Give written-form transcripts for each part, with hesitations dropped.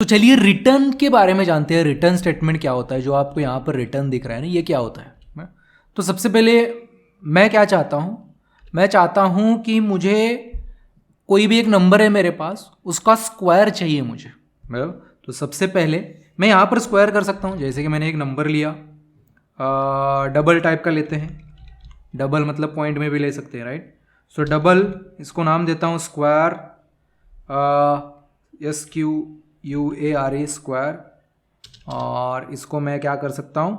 तो चलिए रिटर्न के बारे में जानते हैं। रिटर्न स्टेटमेंट क्या होता है, जो आपको यहाँ पर रिटर्न दिख रहा है ना, ये क्या होता है। तो सबसे पहले मैं क्या चाहता हूँ, मैं चाहता हूँ कि मुझे कोई भी एक नंबर है मेरे पास, उसका स्क्वायर चाहिए मुझे। तो सबसे पहले मैं यहाँ पर स्क्वायर कर सकता हूँ। जैसे कि मैंने एक नंबर लिया, डबल टाइप का लेते हैं। डबल मतलब पॉइंट में भी ले सकते हैं, राइट। सो डबल, इसको नाम देता हूँ स्क्वायर, SQUARE स्क्वायर। और इसको मैं क्या कर सकता हूँ,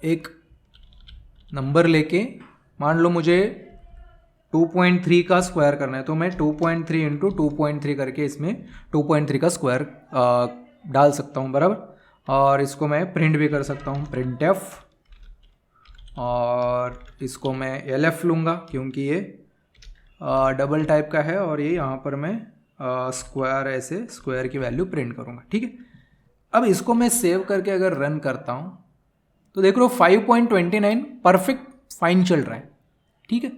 एक नंबर लेके, मान लो मुझे 2.3 का स्क्वायर करना है, तो मैं 2.3 इंटू 2.3 करके इसमें 2.3 का स्क्वायर डाल सकता हूँ, बराबर। और इसको मैं प्रिंट भी कर सकता हूँ, प्रिंट एफ। और इसको मैं LF लूँगा क्योंकि ये डबल टाइप का है, और ये यहाँ पर मैं स्क्वायर, ऐसे स्क्वायर की वैल्यू प्रिंट करूँगा, ठीक है। अब इसको मैं सेव करके अगर रन करता हूँ तो देख लो 5.29 परफेक्ट फाइन चल रहा है, ठीक है।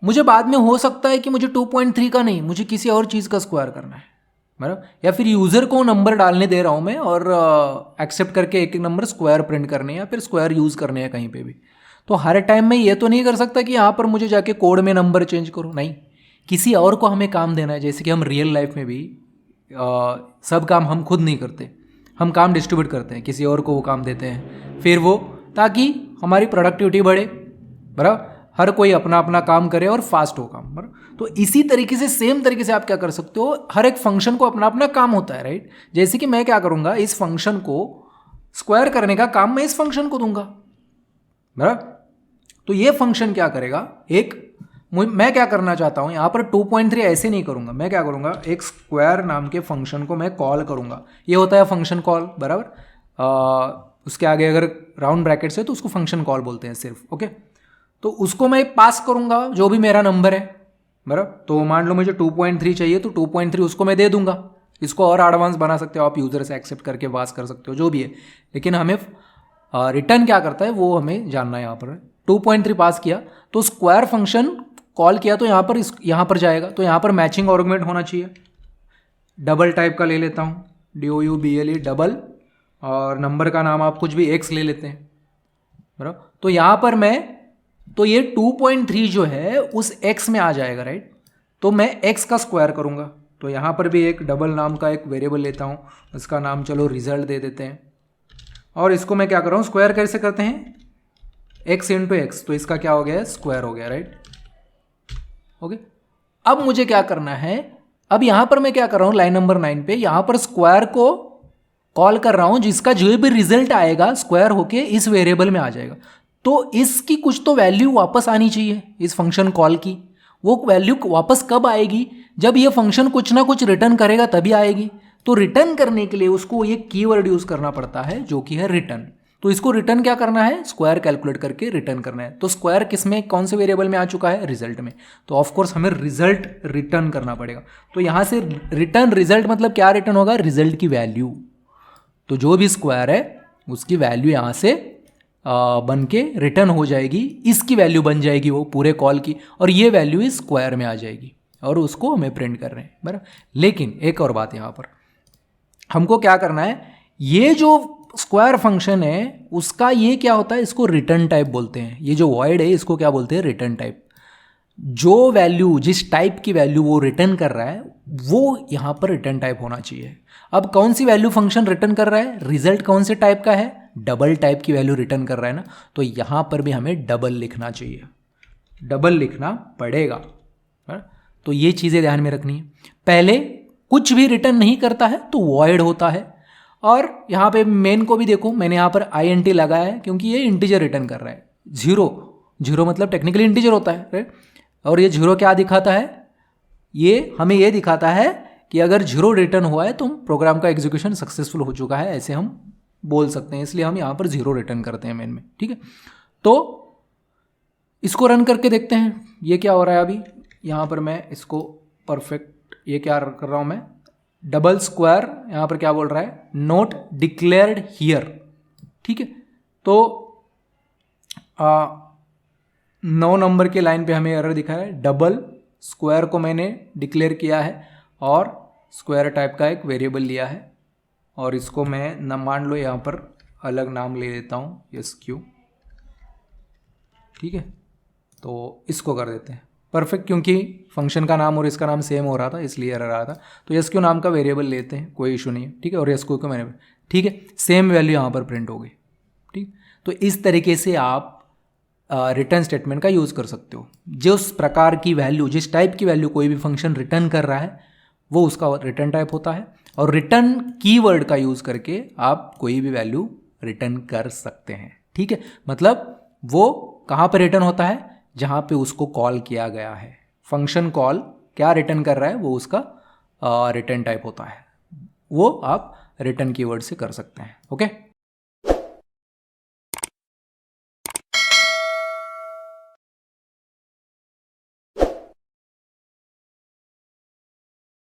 मुझे बाद में हो सकता है कि मुझे 2.3 का नहीं, मुझे किसी और चीज़ का स्क्वायर करना है, बराबर। या फिर यूज़र को नंबर डालने दे रहा हूँ मैं, और एक्सेप्ट करके एक एक नंबर स्क्वायर प्रिंट करने हैं या फिर स्क्वायर यूज़ करने हैं कहीं पे भी। तो हर टाइम में ये तो नहीं कर सकता कि यहाँ पर मुझे जाके कोड में नंबर चेंज करूँ, नहीं, किसी और को हमें काम देना है। जैसे कि हम रियल लाइफ में भी सब काम हम खुद नहीं करते, हम काम डिस्ट्रीब्यूट करते हैं, किसी और को वो काम देते हैं, फिर वो, ताकि हमारी प्रोडक्टिविटी बढ़े, बराबर। हर कोई अपना अपना काम करे और फास्ट हो काम, बराबर। तो इसी तरीके से, सेम तरीके से आप क्या कर सकते हो, हर एक फंक्शन को अपना अपना काम होता है, राइट। जैसे कि मैं क्या करूँगा, इस फंक्शन को स्क्वायर करने का काम मैं इस फंक्शन को दूंगा, बराबर। तो ये फंक्शन क्या करेगा, मैं क्या करना चाहता हूं यहां पर 2.3 ऐसे नहीं करूंगा, मैं क्या करूंगा, एक स्क्वायर नाम के फंक्शन को मैं कॉल करूंगा। ये होता है फंक्शन कॉल, बराबर। उसके आगे अगर राउंड ब्रैकेट्स है तो उसको फंक्शन कॉल बोलते हैं सिर्फ, ओके। तो उसको मैं पास करूंगा जो भी मेरा नंबर है, बराबर। तो मान लो मुझे 2.3 चाहिए, तो 2.3 उसको मैं दे दूंगा। इसको और एडवांस बना सकते हो आप, यूजर से एक्सेप्ट करके पास कर सकते हो, जो भी है। लेकिन हमें रिटर्न क्या करता है वो हमें जानना है। यहाँ पर 2.3 पास किया तो स्क्वायर फंक्शन कॉल किया, तो यहाँ पर जाएगा, तो यहाँ पर मैचिंग आर्गुमेंट होना चाहिए। डबल टाइप का ले लेता हूँ, DOUBLE डबल, और नंबर का नाम आप कुछ भी X ले लेते हैं, बराबर। तो यहाँ पर तो ये 2.3 जो है उस X में आ जाएगा, राइट। तो मैं X का स्क्वायर करूँगा, तो यहाँ पर भी एक डबल नाम का एक वेरिएबल लेता हूँ, इसका नाम चलो रिजल्ट दे देते हैं। और इसको मैं क्या कर रहा हूँ, स्क्वायर कैसे करते हैं, X इंटू एक्स, तो इसका क्या हो गया है, स्क्वायर हो गया, राइट, ओके। अब मुझे क्या करना है, अब यहां पर मैं क्या कर रहा हूं, लाइन नंबर 9 पे यहां पर स्क्वायर को कॉल कर रहा हूं, जिसका जो भी रिजल्ट आएगा स्क्वायर होके इस वेरिएबल में आ जाएगा। तो इसकी कुछ तो वैल्यू वापस आनी चाहिए, इस फंक्शन कॉल की। वो वैल्यू वापस कब आएगी, जब ये फंक्शन कुछ ना कुछ रिटर्न करेगा तभी आएगी। तो रिटर्न करने के लिए उसको ये कीवर्ड यूज करना पड़ता है, जो कि है रिटर्न। तो इसको रिटर्न क्या करना है, स्क्वायर कैलकुलेट करके रिटर्न करना है। तो स्क्वायर किस में, कौन से वेरिएबल में आ चुका है, रिजल्ट में। तो ऑफ कोर्स हमें रिजल्ट रिटर्न करना पड़ेगा। तो यहां से रिटर्न रिजल्ट मतलब क्या रिटर्न होगा, रिजल्ट की वैल्यू। तो जो भी स्क्वायर है उसकी वैल्यू यहां से बन के रिटर्न हो जाएगी, इसकी वैल्यू बन जाएगी वो पूरे कॉल की, और ये वैल्यू इस स्क्वायर में आ जाएगी, और उसको हमें प्रिंट कर रहे हैं, बराबर। लेकिन एक और बात, यहां पर हमको क्या करना है, ये जो स्क्वायर फंक्शन है उसका ये क्या होता है, इसको रिटर्न टाइप बोलते हैं। ये जो वॉइड है इसको क्या बोलते हैं, रिटर्न टाइप। जो वैल्यू, जिस टाइप की वैल्यू वो रिटर्न कर रहा है वो यहां पर रिटर्न टाइप होना चाहिए। अब कौन सी वैल्यू फंक्शन रिटर्न कर रहा है, रिजल्ट कौन से टाइप का है, डबल टाइप की वैल्यू रिटर्न कर रहा है ना, तो यहां पर भी हमें डबल लिखना चाहिए, डबल लिखना पड़ेगा। तो ये चीजें ध्यान में रखनी है। पहले कुछ भी रिटर्न नहीं करता है तो वॉइड होता है। और यहाँ पे मेन को भी देखो, मैंने यहाँ पर INT लगाया है क्योंकि ये इंटीजर रिटर्न कर रहा है। जीरो मतलब टेक्निकली इंटीजर होता है, राइट। और ये जीरो क्या दिखाता है, ये हमें ये दिखाता है कि अगर जीरो रिटर्न हुआ है तो प्रोग्राम का एग्जीक्यूशन सक्सेसफुल हो चुका है, ऐसे हम बोल सकते हैं। इसलिए हम यहाँ पर जीरो रिटर्न करते हैं मेन में, ठीक है। तो इसको रन करके देखते हैं ये क्या हो रहा है। अभी यहाँ पर मैं इसको परफेक्ट, ये क्या कर रहा हूँ मैं, डबल स्क्वायर, यहां पर क्या बोल रहा है, नोट डिक्लेयर्ड हियर, ठीक है। तो 9 नंबर के लाइन पे हमें एरर दिखा है, डबल स्क्वायर को मैंने डिक्लेयर किया है और स्क्वायर टाइप का एक वेरिएबल लिया है और इसको मैं न मान लो यहाँ पर अलग नाम ले लेता हूँ SQ, ठीक है। तो इसको कर देते हैं परफेक्ट, क्योंकि फंक्शन का नाम और इसका नाम सेम हो रहा था इसलिए एरर आ रहा था। तो SQ नाम का वेरिएबल लेते हैं, कोई इशू नहीं है, ठीक है। और SQ को मैंने, ठीक है, सेम वैल्यू यहाँ पर प्रिंट हो गई, ठीक। तो इस तरीके से आप रिटर्न स्टेटमेंट का यूज़ कर सकते हो। जिस प्रकार की वैल्यू, जिस टाइप की वैल्यू कोई भी फंक्शन रिटर्न कर रहा है वो उसका रिटर्न टाइप होता है, और रिटर्न कीवर्ड का यूज़ करके आप कोई भी वैल्यू रिटर्न कर सकते हैं, ठीक है। मतलब वो कहाँ पर रिटर्न होता है, जहाँ पे उसको कॉल किया गया है। फंक्शन कॉल क्या रिटर्न कर रहा है वो उसका रिटर्न टाइप होता है, वो आप रिटर्न कीवर्ड से कर सकते हैं, ओके।